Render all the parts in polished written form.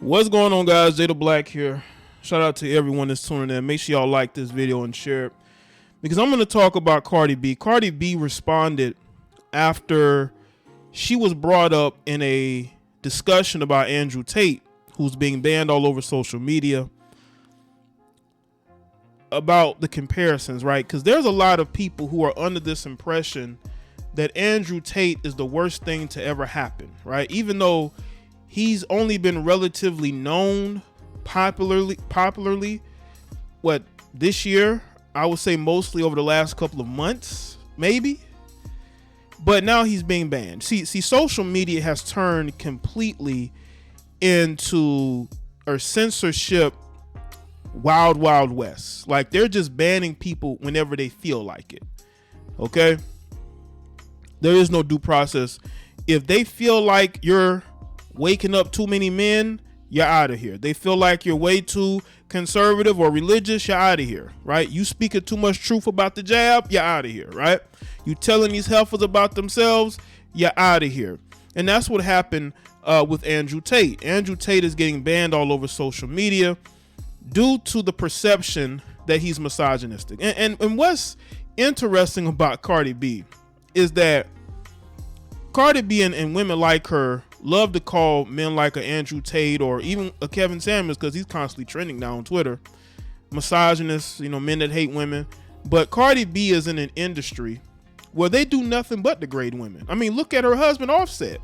What's going on, guys? Jay the Black here. Shout out to everyone that's tuning in. Make sure y'all like this video and share it, because I'm going to talk about Cardi B. Cardi B responded after she was brought up in a discussion about Andrew Tate, who's being banned all over social media, about the comparisons, right? Because there's a lot of people who are under this impression that Andrew Tate is the worst thing to ever happen, right? Even though he's only been relatively known popularly, what, this year? I would say mostly over the last couple of months, maybe. But now he's being banned. See, social media has turned completely into a censorship wild west. Like, they're just banning people whenever they feel like it. Okay? There is no due process. If they feel like you're waking up too many men, you're out of here. They feel like you're way too conservative or religious, you're out of here, right? You speaking too much truth about the jab, you're out of here, right? You telling these heifers about themselves, you're out of here. And that's what happened with Andrew Tate. Andrew Tate is getting banned all over social media due to the perception that he's misogynistic. And what's interesting about Cardi B is that Cardi B and women like her love to call men like a Andrew Tate or even a Kevin Samuels, because he's constantly trending now on Twitter, misogynists, men that hate women. But Cardi B is in an industry where they do nothing but degrade women. I mean, look at her husband, Offset.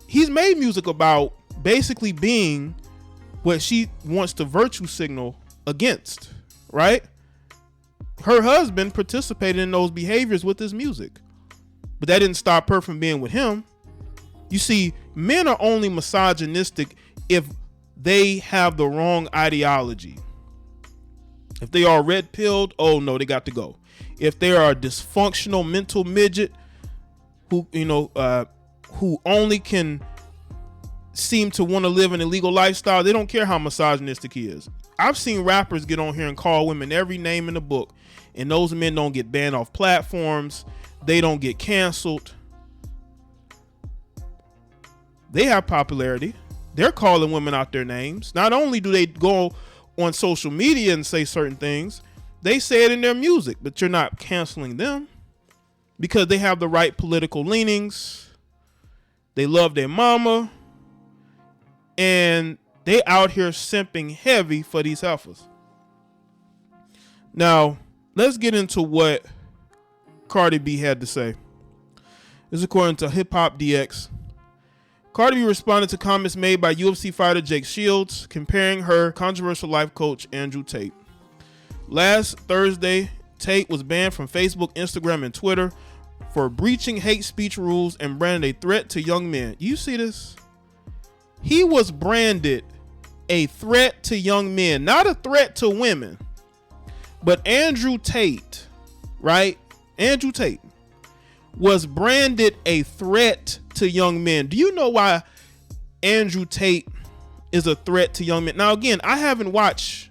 He's made music about basically being what she wants to virtue signal against, right? Her husband participated in those behaviors with his music, but that didn't stop her from being with him. You see, men are only misogynistic if they have the wrong ideology. If they are red-pilled, oh no, they got to go. If they are a dysfunctional mental midget who only can seem to want to live an illegal lifestyle, they don't care how misogynistic he is. I've seen rappers get on here and call women every name in the book, and those men don't get banned off platforms. They don't get canceled. They have popularity. They're calling women out their names. Not only do they go on social media and say certain things, they say it in their music, but you're not canceling them because they have the right political leanings. They love their mama, and they out here simping heavy for these heifers. Now, let's get into what Cardi B had to say. This is according to Hip Hop DX. Cardi B responded to comments made by UFC fighter Jake Shields, comparing her controversial life coach Andrew Tate. Last Thursday, Tate was banned from Facebook, Instagram, and Twitter for breaching hate speech rules and branded a threat to young men. You see this? He was branded a threat to young men, not a threat to women. But Andrew Tate, right? Andrew Tate was branded a threat to young men. Do you know why Andrew Tate is a threat to young men? Now, again, I haven't watched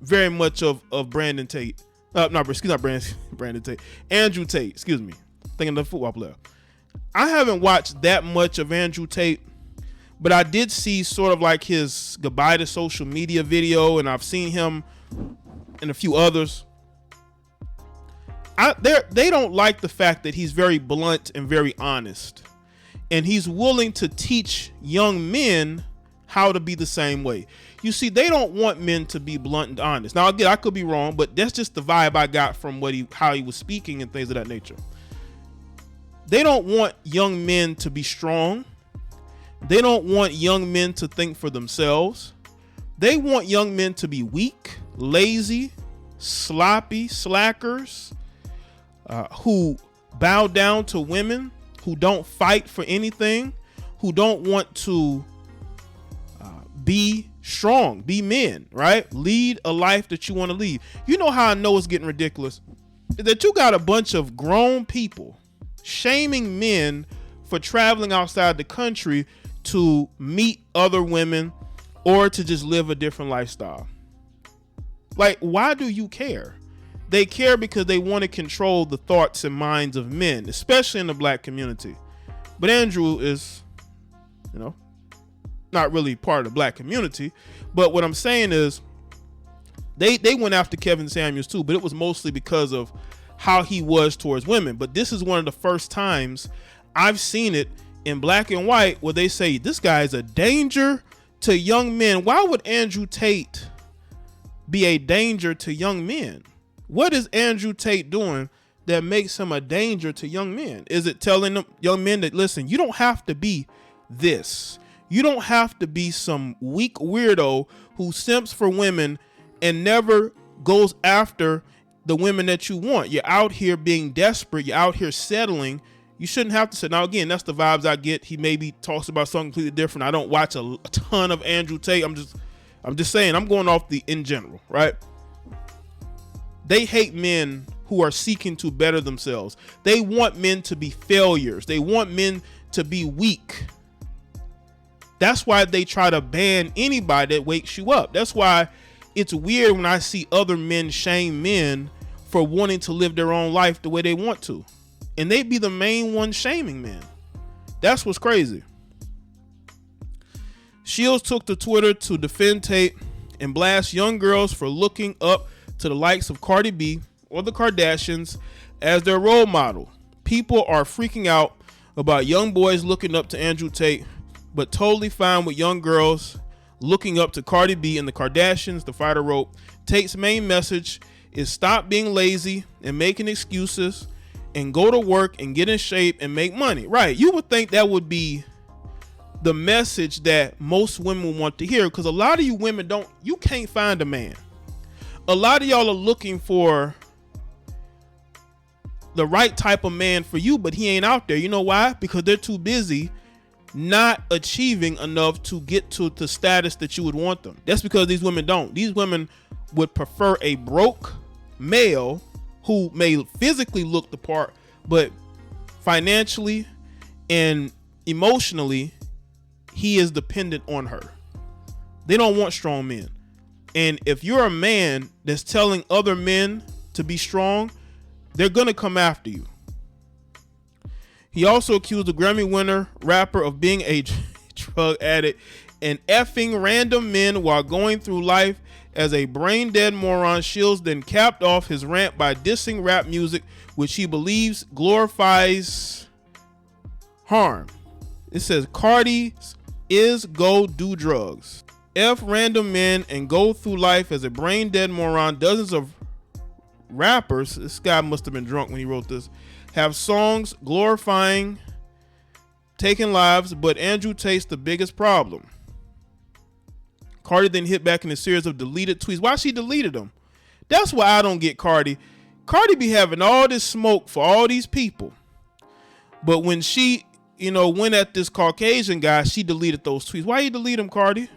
very much of Brandon Tate. Brandon Tate. Andrew Tate, excuse me. Thinking of the football player. I haven't watched that much of Andrew Tate, but I did see sort of like his goodbye to social media video, and I've seen him and a few others. They don't like the fact that he's very blunt and very honest, and he's willing to teach young men how to be the same way. You see, they don't want men to be blunt and honest. Now, again, I could be wrong, but that's just the vibe I got from how he was speaking and things of that nature. They don't want young men to be strong. They don't want young men to think for themselves. They want young men to be weak, lazy, sloppy, slackers, who bow down to women, who don't fight for anything, who don't want to be strong, be men, right? Lead a life that you want to lead. You know how I know it's getting ridiculous? That you got a bunch of grown people shaming men for traveling outside the country to meet other women or to just live a different lifestyle. Like, why do you care? They care because they want to control the thoughts and minds of men, especially in the black community. But Andrew is, not really part of the black community. But what I'm saying is they went after Kevin Samuels too, but it was mostly because of how he was towards women. But this is one of the first times I've seen it in black and white where they say this guy is a danger to young men. Why would Andrew Tate be a danger to young men? What is Andrew Tate doing that makes him a danger to young men? Is it telling them young men that, listen, you don't have to be this. You don't have to be some weak weirdo who simps for women and never goes after the women that you want. You're out here being desperate. You're out here settling. You shouldn't have to say. Now, again, that's the vibes I get. He maybe talks about something completely different. I don't watch a ton of Andrew Tate. I'm just saying, I'm going off the in general, right? They hate men who are seeking to better themselves. They want men to be failures. They want men to be weak. That's why they try to ban anybody that wakes you up. That's why it's weird when I see other men shame men for wanting to live their own life the way they want to. And they be the main ones shaming men. That's what's crazy. Shields took to Twitter to defend Tate and blast young girls for looking up to the likes of Cardi B or the Kardashians as their role model. People are freaking out about young boys looking up to Andrew Tate, but totally fine with young girls looking up to Cardi B and the Kardashians, the fighter wrote. Tate's main message is stop being lazy and making excuses and go to work and get in shape and make money. Right. You would think that would be the message that most women want to hear, because a lot of you women you can't find a man. A lot of y'all are looking for the right type of man for you, but he ain't out there. You know why? Because they're too busy not achieving enough to get to the status that you would want them. That's because these women don't. These women would prefer a broke male who may physically look the part, but financially and emotionally, he is dependent on her. They don't want strong men. And if you're a man that's telling other men to be strong, they're going to come after you. He also accused the Grammy winner rapper of being a drug addict and effing random men while going through life as a brain dead moron. Shields then capped off his rant by dissing rap music, which he believes glorifies harm. It says Cardi is go do drugs. F random men and go through life as a brain dead moron. Dozens of rappers, this guy must have been drunk when he wrote this, have songs glorifying taking lives, but Andrew Tate's the biggest problem. Cardi then hit back in a series of deleted tweets. Why she deleted them? That's why I don't get Cardi. Cardi be having all this smoke for all these people, but when she, went at this Caucasian guy, she deleted those tweets. Why you delete them, Cardi?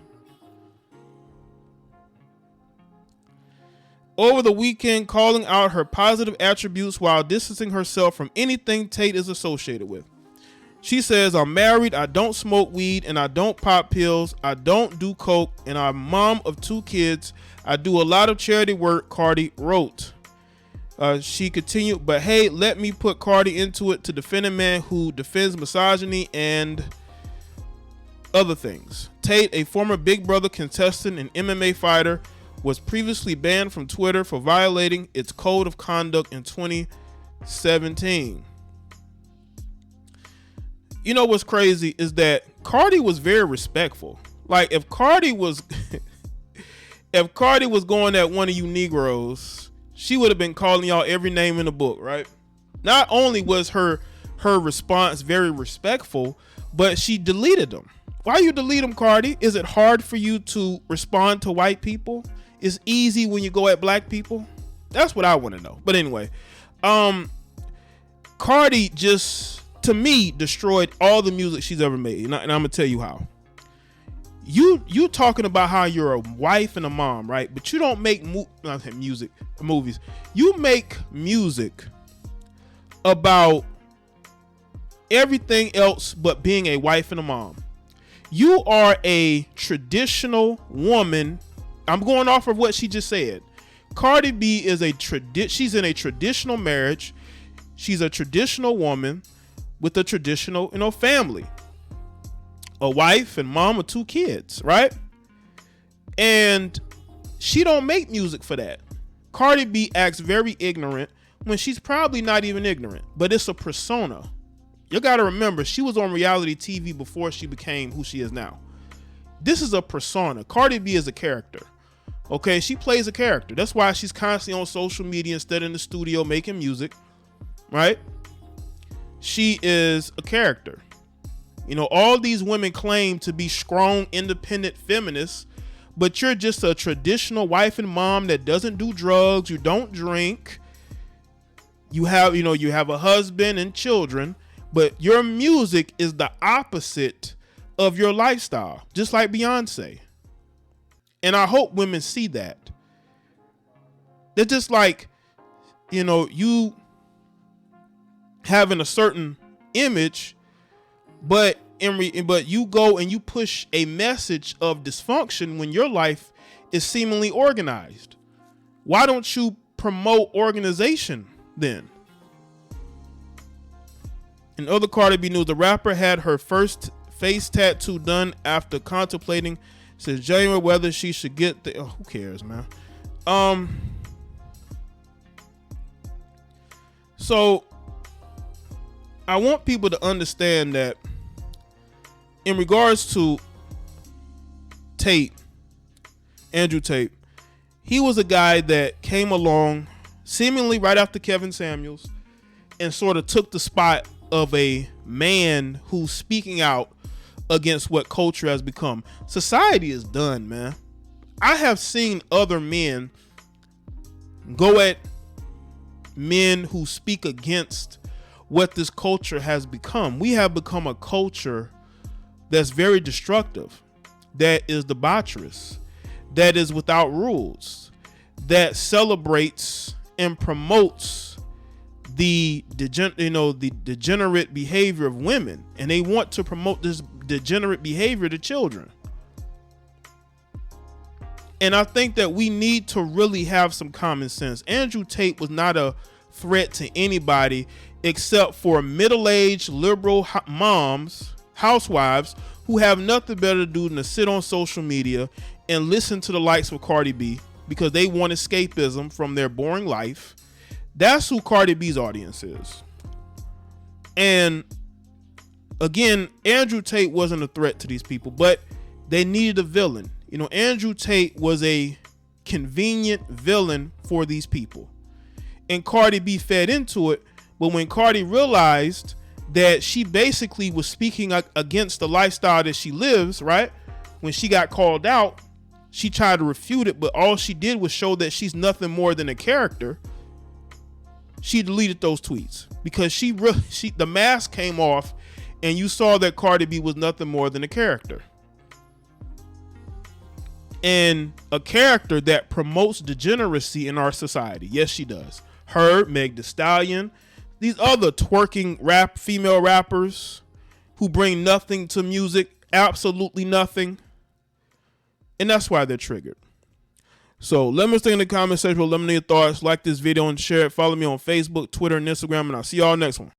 Over the weekend, calling out her positive attributes while distancing herself from anything Tate is associated with. She says, I'm married, I don't smoke weed, and I don't pop pills, I don't do coke, and I'm a mom of 2 kids. I do a lot of charity work, Cardi wrote. She continued, but hey, let me put Cardi into it to defend a man who defends misogyny and other things. Tate, a former Big Brother contestant and MMA fighter, was previously banned from Twitter for violating its code of conduct in 2017. You know what's crazy is that Cardi was very respectful. Like if Cardi was going at one of you Negroes, she would have been calling y'all every name in the book, right? Not only was her response very respectful, but she deleted them. Why you delete them, Cardi? Is it hard for you to respond to white people? It's easy when you go at black people. That's what I want to know. But anyway, Cardi just, to me, destroyed all the music she's ever made, and I'm gonna tell you how. You talking about how you're a wife and a mom, right? But you don't make movies. You make music about everything else but being a wife and a mom. You are a traditional woman. I'm going off of what she just said. Cardi B is she's in a traditional marriage. She's a traditional woman with a traditional, family. a wife and mom of 2 kids, right? And she don't make music for that. Cardi B acts very ignorant when she's probably not even ignorant, but it's a persona. You got to remember, she was on reality TV before she became who she is now. This is a persona. Cardi B is a character. Okay, she plays a character. That's why she's constantly on social media instead in the studio making music, right? She is a character. You know, all these women claim to be strong, independent feminists, but you're just a traditional wife and mom that doesn't do drugs. You don't drink. You have a husband and children, but your music is the opposite of your lifestyle, just like Beyonce. And I hope women see that. They're just like, you having a certain image, but you go and you push a message of dysfunction when your life is seemingly organized. Why don't you promote organization then? In other Cardi B news, the rapper had her first face tattoo done after contemplating since January whether she should get the who cares, man. So I want people to understand that in regards to Tate, Andrew Tate, he was a guy that came along seemingly right after Kevin Samuels and sort of took the spot of a man who's speaking out against what culture has become. Society is done, man. I have seen other men go at men who speak against what this culture has become. We have become a culture that's very destructive, that is debaucherous, that is without rules, that celebrates and promotes the degenerate behavior of women, and they want to promote this degenerate behavior to children. And I think that we need to really have some common sense. Andrew Tate was not a threat to anybody except for middle-aged liberal moms, housewives, who have nothing better to do than to sit on social media and listen to the likes of Cardi B because they want escapism from their boring life. That's who Cardi B's audience is. And again, Andrew Tate wasn't a threat to these people, but they needed a villain. Andrew Tate was a convenient villain for these people. And Cardi B fed into it. But when Cardi realized that she basically was speaking against the lifestyle that she lives, right? When she got called out, she tried to refute it, but all she did was show that she's nothing more than a character. She deleted those tweets because the mask came off and you saw that Cardi B was nothing more than a character. And a character that promotes degeneracy in our society. Yes, she does. Her, Meg Thee Stallion, these other twerking female rappers who bring nothing to music, absolutely nothing. And that's why they're triggered. So let me stay in the comment section. Let me know your thoughts. Like this video and share it. Follow me on Facebook, Twitter, and Instagram. And I'll see y'all next one.